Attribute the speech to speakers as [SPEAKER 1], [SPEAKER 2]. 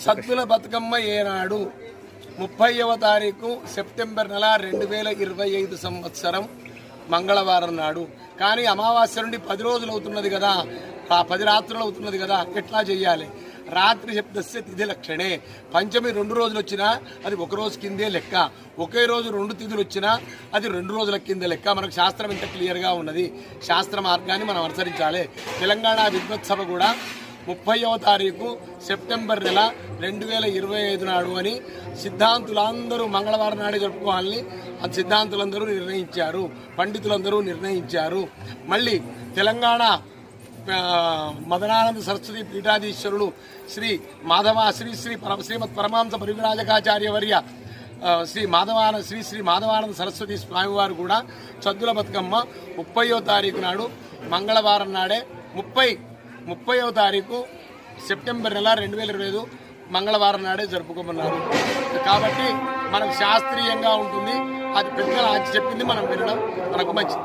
[SPEAKER 1] సద్దుల బతుకమ్మ ఏనాడు 30వ తారీఖు సెప్టెంబర్ నెల 2025 సంవత్సరం మంగళవారం నాడు. కానీ అమావాస్య నుండి 10 రోజులు అవుతున్నది కదా, 10 రాత్రులు అవుతున్నది కదా, ఎట్లా చేయాలి? రాత్రి శబ్దస్య తిథి లక్షణే. పంచమి 2 రోజులు వచ్చినా అది 1 రోజు కిందే లెక్క, ఒకే రోజు 2 తిథులు వచ్చినా అది 2 రోజుల కింద లెక్క. మనకు శాస్త్రం ఇంత క్లియర్గా ఉన్నది. శాస్త్ర మార్గాన్ని మనం అనుసరించాలి. తెలంగాణ విద్వత్ సభ కూడా 30వ తారీఖు సెప్టెంబర్ నెల 2025 నాడు అని సిద్ధాంతులందరూ మంగళవారం నాడే జరుపుకోవాలని సిద్ధాంతులందరూ నిర్ణయించారు, పండితులందరూ నిర్ణయించారు. మళ్ళీ తెలంగాణ మదనానంద సరస్వతి పీఠాధీశ్వరులు శ్రీ శ్రీమద్ పరమాంస పరివిరాజకాచార్యవర్య శ్రీ మాధవానంద సరస్వతి స్వామివారు కూడా సద్దుల బతుకమ్మ 30వ తారీఖు నాడు మంగళవారం నాడే 30వ తారీఖు సెప్టెంబర్ నెల 2025 మంగళవారం నాడే జరుపుకోమన్నారు. కాబట్టి మనకు శాస్త్రీయంగా ఉంటుంది. అది పెద్దలు చెప్పింది మనం వినడం మనకు మంచిది.